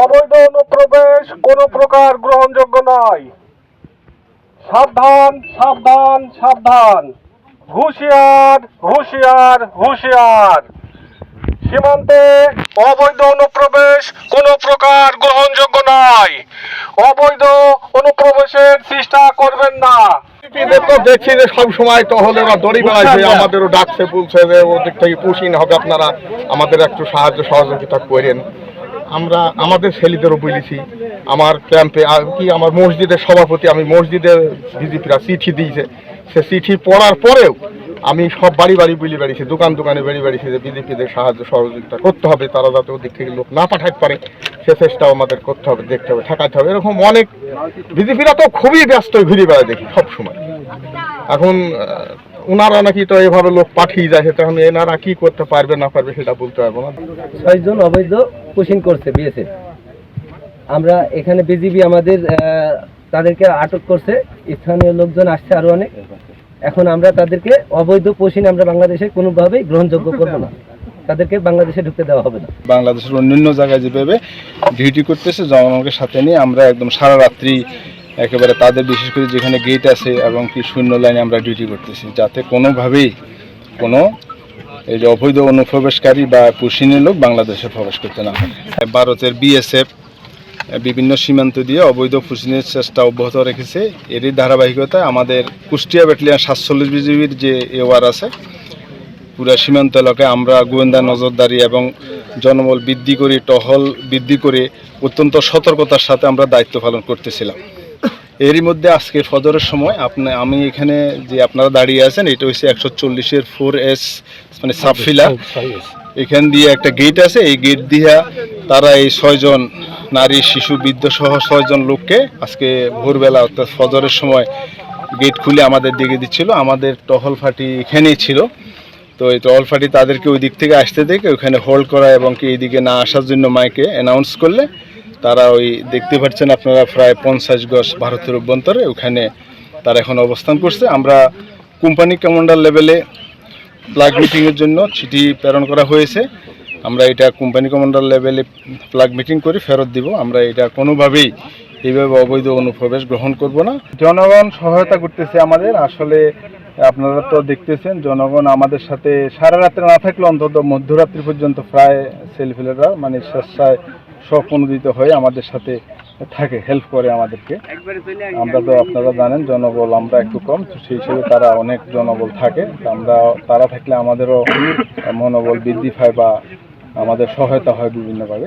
অবৈধ অনুপ্রবেশ কোনো প্রকার গ্রহণযোগ্য নয়। সাবধান সাবধান সাবধান, হুঁশিয়ার হুঁশিয়ার হুঁশিয়ার। সীমান্তে অবৈধ অনুপ্রবেশ কোনো প্রকার গ্রহণযোগ্য নয়। অবৈধ অনুপ্রবেশের চেষ্টা করবেন না। তো দেখছি যে সব সময় টহলেরা দড়ি বেড়াইছে, আমাদেরও ডাকছে, বলছে যে ওদিক থেকে পুষিন হবে, আপনারা আমাদের একটু সাহায্য সহযোগিতা করেন। আমরা আমাদের ছেলেদেরও বলেছি, আমার ক্যাম্পে কি আমার মসজিদের সভাপতি, আমি মসজিদের বিজেপিরা চিঠি দিয়েছে, সে চিঠি পড়ার পরেও আমি সব বাড়ি বাড়ি বলে বেড়িয়েছি, দোকান দোকানে বেড়িয়েছি যে বিজেপিদের সাহায্য সহযোগিতা করতে হবে, তারা যাতে ওদিক থেকে লোক না পাঠাতে পারে সে চেষ্টাও আমাদের করতে হবে, দেখতে হবে, ঠেকাতে হবে। এরকম অনেক বিজেপিরা তো খুবই ব্যস্ত ঘুরে বেড়ায় দেখি সব সময়। এখন ওনারা নাকি তো এভাবে লোক পাঠিয়ে যায়, তখন এনারা কি করতে পারবে না পারবে সেটা বলতে পারবো না। 6 জন অবৈধ পুশিং করছে বিএসএফ। আমরা এখানে বিজিবি আমাদের তাদেরকে আটক করছে, স্থানীয় লোকজন আসছে আরো অনেক। এখন আমরা তাদেরকে অবৈধ পুশিং আমরা বাংলাদেশে কোনোভাবেই গ্রহণযোগ্য করব না, তাদেরকে বাংলাদেশে ঢুকতে দেওয়া হবে না। বাংলাদেশের অন্যান্য জায়গায় যেভাবে ডিউটি করতেছে জনগণকে সাথে নিয়ে আমরা একদম সারা রাত্রি একেবারে তাদের বিশেষ করে যেখানে গেট আছে এবং কি শূন্য লাইনে আমরা ডিউটি করতেছি, যাতে কোনোভাবেই কোনো এই যে অবৈধ অনুপ্রবেশকারী বা পুশিনের লোক বাংলাদেশে প্রবেশ করতে না পারে। ভারতের বিএসএফ বিভিন্ন সীমান্ত দিয়ে অবৈধ পুশিনের চেষ্টা অব্যাহত রেখেছে। এরই ধারাবাহিকতায় আমাদের কুষ্টিয়া ব্যাটালিয়ন 47 বিজিবির যে এওয়ার আছে, পুরা সীমান্ত এলাকায় আমরা গোয়েন্দা নজরদারি এবং জনবল বৃদ্ধি করে, টহল বৃদ্ধি করে অত্যন্ত সতর্কতার সাথে আমরা দায়িত্ব পালন করতেছিলাম। এরই মধ্যে আজকে ফজরের সময় আমি এখানে যে আপনারা দাঁড়িয়ে আছেন, এটা হচ্ছে 140-এর 4S মানে সাবফিলা, এখান দিয়ে একটা গেট আছে, এই গেট দিয়ে তারা এই 6 জন নারী শিশু বৃদ্ধ সহ 6 জন লোককে আজকে ভোরবেলা অর্থাৎ ফজরের সময় গেট খুলে আমাদের দিকে দিচ্ছিল। আমাদের টহল ফাঁটি এখানেই ছিল, তো এই টহল ফাঁটি তাদেরকে ওই দিক থেকে আসতে দেখে ওখানে হোল্ড করা এবং কি এইদিকে না আসার জন্য মাইকে অ্যানাউন্স করলে তারা ওই দেখতে পাচ্ছেন আপনারা প্রায় 50 গজ ভারতের অভ্যন্তরে ওখানে তারা এখন অবস্থান করছে। আমরা কোম্পানি কমান্ডার লেভেলে প্লাগ মিটিংয়ের জন্য চিঠি প্রেরণ করা হয়েছে। আমরা এটা কোম্পানি কমান্ডার লেভেলে প্লাগ মিটিং করে ফেরত দিব। আমরা এটা কোনোভাবেই এইভাবে অবৈধ অনুপ্রবেশ গ্রহণ করব না। জনগণ সহায়তা করতেছে আমাদের। আসলে আপনারা তো দেখতেছেন জনগণ আমাদের সাথে সারা রাত্রে না থাকলে অন্তত মধ্যরাত্রি পর্যন্ত প্রায় সেলফিলেরা মানে স্বেচ্ছায় স্বপ্রণোদিত হয়ে আমাদের সাথে থাকে, হেল্প করে আমাদেরকে। আমরা তো আপনারা জানেন জনবল আমরা একটু কম, তো সেই হিসেবে তারা অনেক জনবল থাকে। তারা থাকলে আমাদেরও মনোবল বৃদ্ধি পায় বা আমাদের সহায়তা হয় বিভিন্নভাবে।